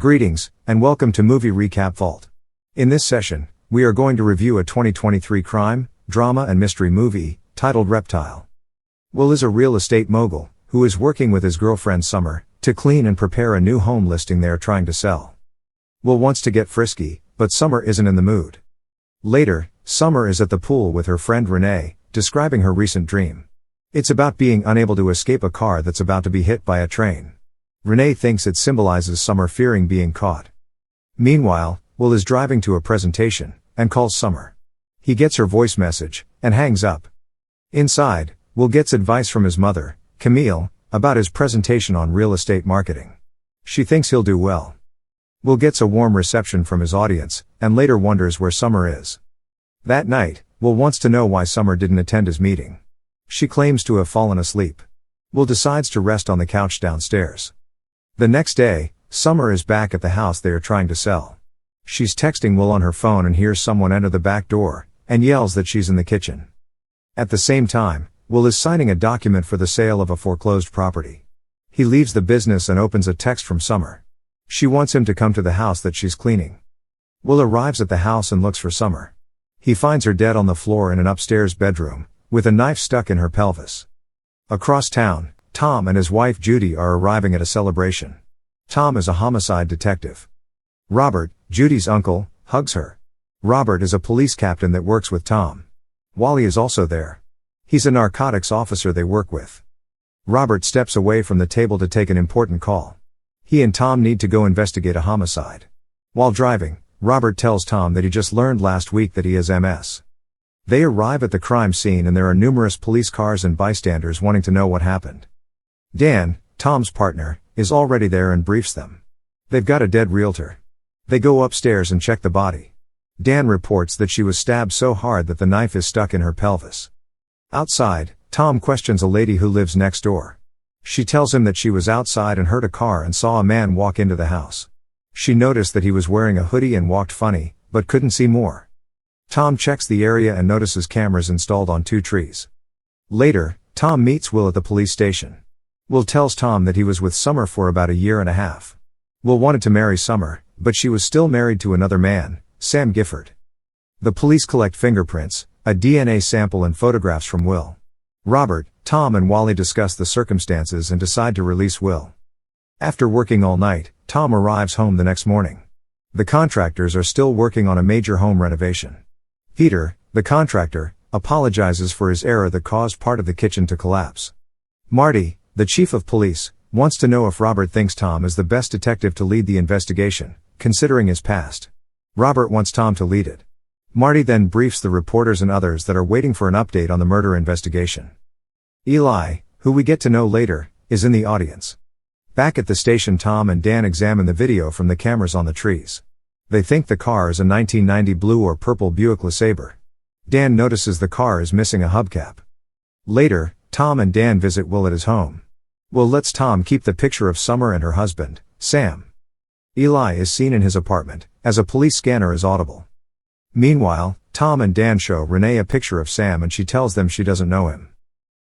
Greetings, and welcome to Movie Recap Vault. In this session, we are going to review a 2023 crime, drama and mystery movie, titled Reptile. Will is a real estate mogul, who is working with his girlfriend Summer, to clean and prepare a new home listing they are trying to sell. Will wants to get frisky, but Summer isn't in the mood. Later, Summer is at the pool with her friend Renee, describing her recent dream. It's about being unable to escape a car that's about to be hit by a train. Renee thinks it symbolizes Summer fearing being caught. Meanwhile, Will is driving to a presentation, and calls Summer. He gets her voice message, and hangs up. Inside, Will gets advice from his mother, Camille, about his presentation on real estate marketing. She thinks he'll do well. Will gets a warm reception from his audience, and later wonders where Summer is. That night, Will wants to know why Summer didn't attend his meeting. She claims to have fallen asleep. Will decides to rest on the couch downstairs. The next day, Summer is back at the house they are trying to sell. She's texting Will on her phone and hears someone enter the back door, and yells that she's in the kitchen. At the same time, Will is signing a document for the sale of a foreclosed property. He leaves the business and opens a text from Summer. She wants him to come to the house that she's cleaning. Will arrives at the house and looks for Summer. He finds her dead on the floor in an upstairs bedroom, with a knife stuck in her pelvis. Across town, Tom and his wife Judy are arriving at a celebration. Tom is a homicide detective. Robert, Judy's uncle, hugs her. Robert is a police captain that works with Tom. Wally is also there. He's a narcotics officer they work with. Robert steps away from the table to take an important call. He and Tom need to go investigate a homicide. While driving, Robert tells Tom that he just learned last week that he has MS. They arrive at the crime scene and there are numerous police cars and bystanders wanting to know what happened. Dan, Tom's partner, is already there and briefs them. They've got a dead realtor. They go upstairs and check the body. Dan reports that she was stabbed so hard that the knife is stuck in her pelvis. Outside, Tom questions a lady who lives next door. She tells him that she was outside and heard a car and saw a man walk into the house. She noticed that he was wearing a hoodie and walked funny, but couldn't see more. Tom checks the area and notices cameras installed on 2 trees. Later, Tom meets Will at the police station. Will tells Tom that he was with Summer for about a year and a half. Will wanted to marry Summer, but she was still married to another man, Sam Gifford. The police collect fingerprints, a DNA sample and photographs from Will. Robert, Tom and Wally discuss the circumstances and decide to release Will. After working all night, Tom arrives home the next morning. The contractors are still working on a major home renovation. Peter, the contractor, apologizes for his error that caused part of the kitchen to collapse. Marty, the chief of police, wants to know if Robert thinks Tom is the best detective to lead the investigation, considering his past. Robert wants Tom to lead it. Marty then briefs the reporters and others that are waiting for an update on the murder investigation. Eli, who we get to know later, is in the audience. Back at the station, Tom and Dan examine the video from the cameras on the trees. They think the car is a 1990 blue or purple Buick LeSabre. Dan notices the car is missing a hubcap. Later, Tom and Dan visit Will at his home. Will lets Tom keep the picture of Summer and her husband, Sam. Eli is seen in his apartment, as a police scanner is audible. Meanwhile, Tom and Dan show Renee a picture of Sam and she tells them she doesn't know him.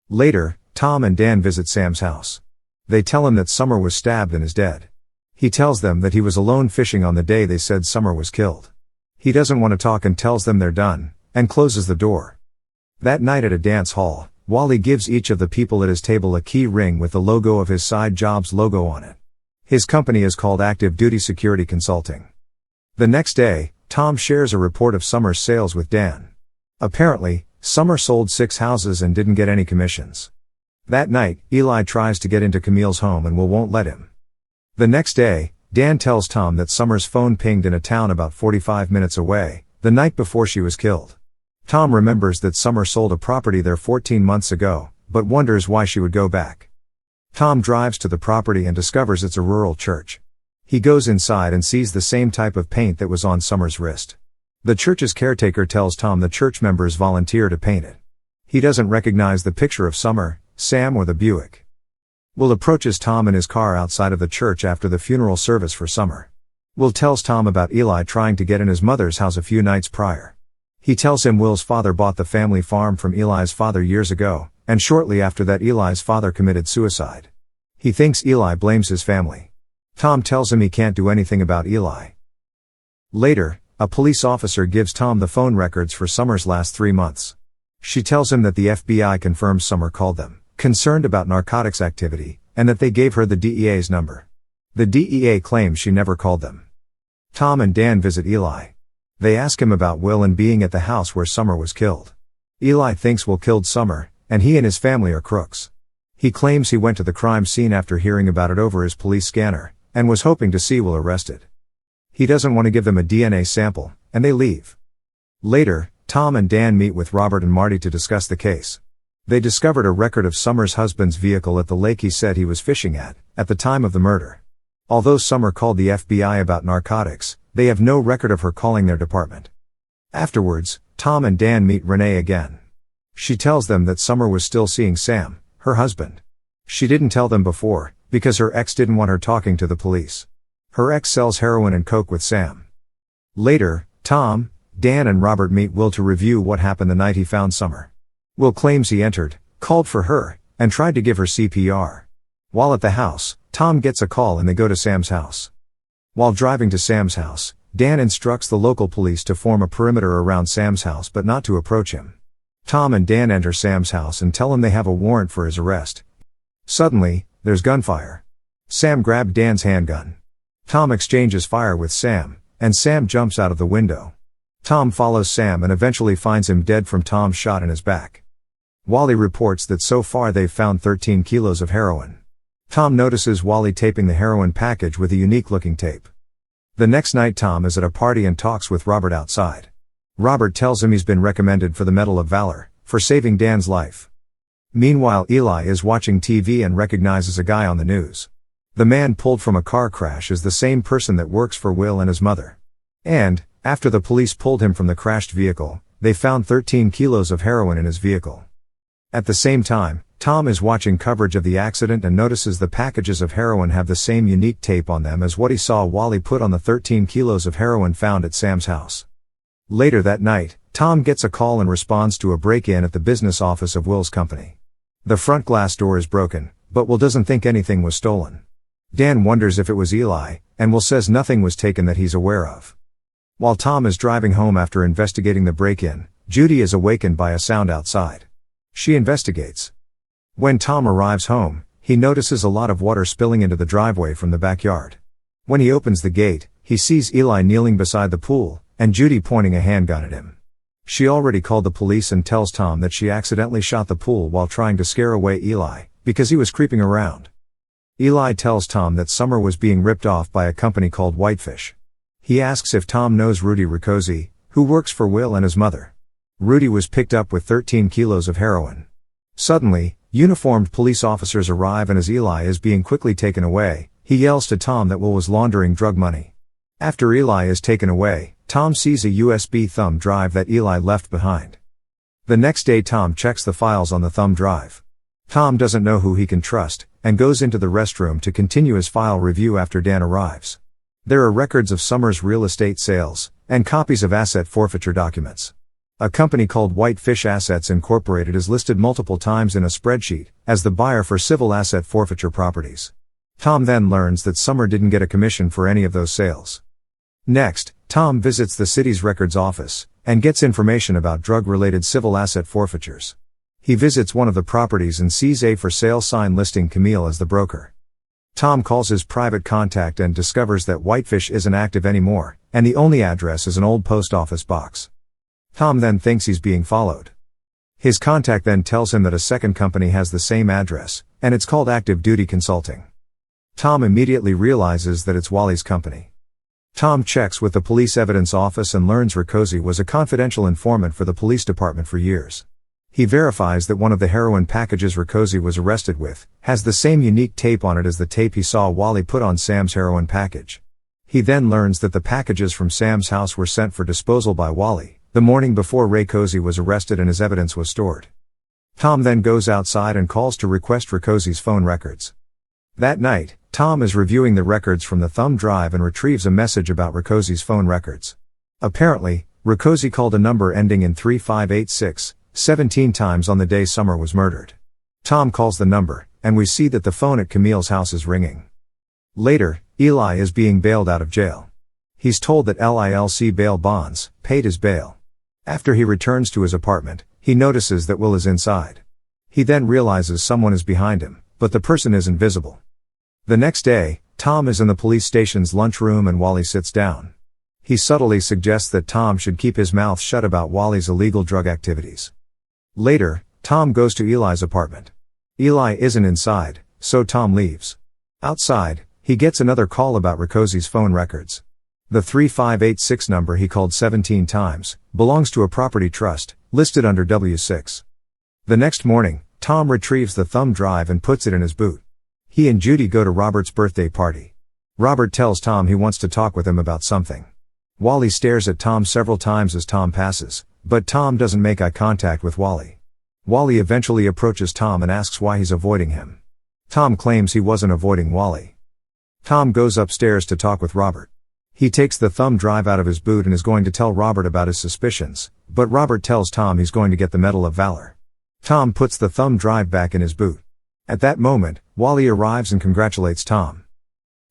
Later, Tom and Dan visit Sam's house. They tell him that Summer was stabbed and is dead. He tells them that he was alone fishing on the day they said Summer was killed. He doesn't want to talk and tells them they're done, and closes the door. That night at a dance hall, Wally gives each of the people at his table a key ring with the logo of his side job's logo on it. His company is called Active Duty Security Consulting. The next day, Tom shares a report of Summer's sales with Dan. Apparently, Summer sold 6 houses and didn't get any commissions. That night, Eli tries to get into Camille's home and Will won't let him. The next day, Dan tells Tom that Summer's phone pinged in a town about 45 minutes away, the night before she was killed. Tom remembers that Summer sold a property there 14 months ago, but wonders why she would go back. Tom drives to the property and discovers it's a rural church. He goes inside and sees the same type of paint that was on Summer's wrist. The church's caretaker tells Tom the church members volunteer to paint it. He doesn't recognize the picture of Summer, Sam or the Buick. Will approaches Tom in his car outside of the church after the funeral service for Summer. Will tells Tom about Eli trying to get in his mother's house a few nights prior. He tells him Will's father bought the family farm from Eli's father years ago, and shortly after that Eli's father committed suicide. He thinks Eli blames his family. Tom tells him he can't do anything about Eli. Later, a police officer gives Tom the phone records for Summer's last 3 months. She tells him that the FBI confirms Summer called them, concerned about narcotics activity, and that they gave her the DEA's number. The DEA claims she never called them. Tom and Dan visit Eli. They ask him about Will and being at the house where Summer was killed. Eli thinks Will killed Summer, and he and his family are crooks. He claims he went to the crime scene after hearing about it over his police scanner, and was hoping to see Will arrested. He doesn't want to give them a DNA sample, and they leave. Later, Tom and Dan meet with Robert and Marty to discuss the case. They discovered a record of Summer's husband's vehicle at the lake he said he was fishing at the time of the murder. Although Summer called the FBI about narcotics, they have no record of her calling their department. Afterwards, Tom and Dan meet Renee again. She tells them that Summer was still seeing Sam, her husband. She didn't tell them before, because her ex didn't want her talking to the police. Her ex sells heroin and coke with Sam. Later, Tom, Dan and Robert meet Will to review what happened the night he found Summer. Will claims he entered, called for her, and tried to give her CPR. While at the house, Tom gets a call and they go to Sam's house. While driving to Sam's house, Dan instructs the local police to form a perimeter around Sam's house but not to approach him. Tom and Dan enter Sam's house and tell him they have a warrant for his arrest. Suddenly, there's gunfire. Sam grabbed Dan's handgun. Tom exchanges fire with Sam, and Sam jumps out of the window. Tom follows Sam and eventually finds him dead from Tom's shot in his back. Wally reports that so far they've found 13 kilos of heroin. Tom notices Wally taping the heroin package with a unique-looking tape. The next night Tom is at a party and talks with Robert outside. Robert tells him he's been recommended for the Medal of Valor, for saving Dan's life. Meanwhile Eli is watching TV and recognizes a guy on the news. The man pulled from a car crash is the same person that works for Will and his mother. And, after the police pulled him from the crashed vehicle, they found 13 kilos of heroin in his vehicle. At the same time, Tom is watching coverage of the accident and notices the packages of heroin have the same unique tape on them as what he saw Wally put on the 13 kilos of heroin found at Sam's house. Later that night, Tom gets a call and responds to a break-in at the business office of Will's company. The front glass door is broken, but Will doesn't think anything was stolen. Dan wonders if it was Eli, and Will says nothing was taken that he's aware of. While Tom is driving home after investigating the break-in, Judy is awakened by a sound outside. She investigates. When Tom arrives home, he notices a lot of water spilling into the driveway from the backyard. When he opens the gate, he sees Eli kneeling beside the pool, and Judy pointing a handgun at him. She already called the police and tells Tom that she accidentally shot the pool while trying to scare away Eli, because he was creeping around. Eli tells Tom that Summer was being ripped off by a company called Whitefish. He asks if Tom knows Rudy Riccozzi, who works for Will and his mother. Rudy was picked up with 13 kilos of heroin. Suddenly, uniformed police officers arrive and as Eli is being quickly taken away, he yells to Tom that Will was laundering drug money. After Eli is taken away, Tom sees a USB thumb drive that Eli left behind. The next day Tom checks the files on the thumb drive. Tom doesn't know who he can trust, and goes into the restroom to continue his file review after Dan arrives. There are records of Summer's real estate sales, and copies of asset forfeiture documents. A company called Whitefish Assets Incorporated is listed multiple times in a spreadsheet, as the buyer for civil asset forfeiture properties. Tom then learns that Summer didn't get a commission for any of those sales. Next, Tom visits the city's records office, and gets information about drug-related civil asset forfeitures. He visits one of the properties and sees a for sale sign listing Camille as the broker. Tom calls his private contact and discovers that Whitefish isn't active anymore, and the only address is an old post office box. Tom then thinks he's being followed. His contact then tells him that a second company has the same address, and it's called Active Duty Consulting. Tom immediately realizes that it's Wally's company. Tom checks with the police evidence office and learns Riccozzi was a confidential informant for the police department for years. He verifies that one of the heroin packages Riccozzi was arrested with has the same unique tape on it as the tape he saw Wally put on Sam's heroin package. He then learns that the packages from Sam's house were sent for disposal by Wally the morning before Riccozzi was arrested and his evidence was stored. Tom then goes outside and calls to request Riccozzi's phone records. That night, Tom is reviewing the records from the thumb drive and retrieves a message about Riccozzi's phone records. Apparently, Riccozzi called a number ending in 3586, 17 times on the day Summer was murdered. Tom calls the number, and we see that the phone at Camille's house is ringing. Later, Eli is being bailed out of jail. He's told that LILC bail bonds paid his bail. After he returns to his apartment, he notices that Will is inside. He then realizes someone is behind him, but the person isn't visible. The next day, Tom is in the police station's lunchroom and Wally sits down. He subtly suggests that Tom should keep his mouth shut about Wally's illegal drug activities. Later, Tom goes to Eli's apartment. Eli isn't inside, so Tom leaves. Outside, he gets another call about Riccosi's phone records. The 3586 number he called 17 times belongs to a property trust, listed under W6. The next morning, Tom retrieves the thumb drive and puts it in his boot. He and Judy go to Robert's birthday party. Robert tells Tom he wants to talk with him about something. Wally stares at Tom several times as Tom passes, but Tom doesn't make eye contact with Wally. Wally eventually approaches Tom and asks why he's avoiding him. Tom claims he wasn't avoiding Wally. Tom goes upstairs to talk with Robert. He takes the thumb drive out of his boot and is going to tell Robert about his suspicions, but Robert tells Tom he's going to get the Medal of Valor. Tom puts the thumb drive back in his boot. At that moment, Wally arrives and congratulates Tom.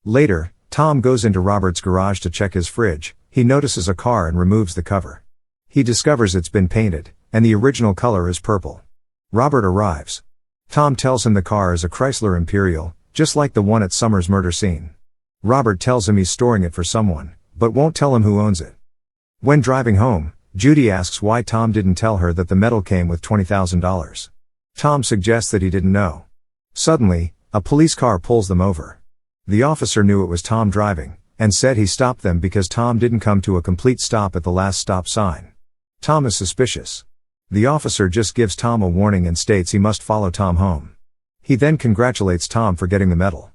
Later, Tom goes into Robert's garage to check his fridge. He notices a car and removes the cover. He discovers it's been painted, and the original color is purple. Robert arrives. Tom tells him the car is a Chrysler Imperial, just like the one at Summer's murder scene. Robert tells him he's storing it for someone, but won't tell him who owns it. When driving home, Judy asks why Tom didn't tell her that the medal came with $20,000. Tom suggests that he didn't know. Suddenly, a police car pulls them over. The officer knew it was Tom driving, and said he stopped them because Tom didn't come to a complete stop at the last stop sign. Tom is suspicious. The officer just gives Tom a warning and states he must follow Tom home. He then congratulates Tom for getting the medal.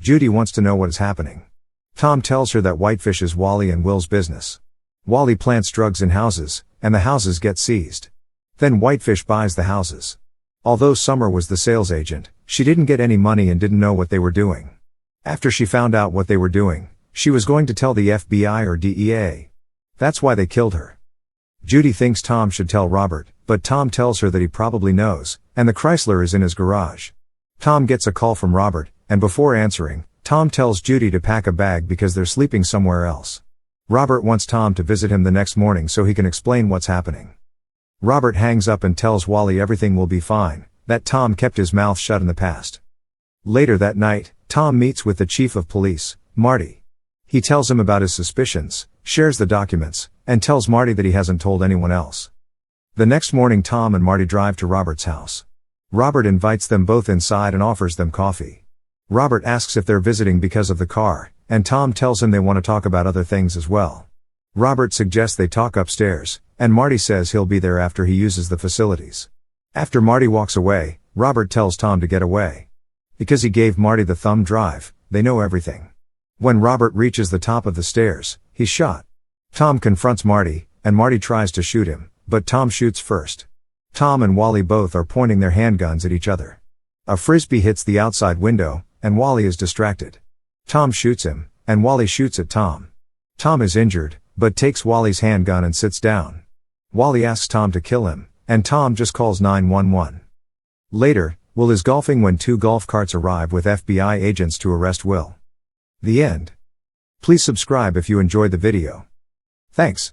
Judy wants to know what is happening. Tom tells her that Whitefish is Wally and Will's business. Wally plants drugs in houses, and the houses get seized. Then Whitefish buys the houses. Although Summer was the sales agent, she didn't get any money and didn't know what they were doing. After she found out what they were doing, she was going to tell the FBI or DEA. That's why they killed her. Judy thinks Tom should tell Robert, but Tom tells her that he probably knows, and the Chrysler is in his garage. Tom gets a call from Robert, and before answering, Tom tells Judy to pack a bag because they're sleeping somewhere else. Robert wants Tom to visit him the next morning so he can explain what's happening. Robert hangs up and tells Wally everything will be fine, that Tom kept his mouth shut in the past. Later that night, Tom meets with the chief of police, Marty. He tells him about his suspicions, shares the documents, and tells Marty that he hasn't told anyone else. The next morning Tom and Marty drive to Robert's house. Robert invites them both inside and offers them coffee. Robert asks if they're visiting because of the car, and Tom tells him they want to talk about other things as well. Robert suggests they talk upstairs, and Marty says he'll be there after he uses the facilities. After Marty walks away, Robert tells Tom to get away. Because he gave Marty the thumb drive, they know everything. When Robert reaches the top of the stairs, he's shot. Tom confronts Marty, and Marty tries to shoot him, but Tom shoots first. Tom and Wally both are pointing their handguns at each other. A frisbee hits the outside window, and Wally is distracted. Tom shoots him, and Wally shoots at Tom. Tom is injured, but takes Wally's handgun and sits down. Wally asks Tom to kill him, and Tom just calls 911. Later, Will is golfing when two golf carts arrive with FBI agents to arrest Will. The end. Please subscribe if you enjoyed the video. Thanks.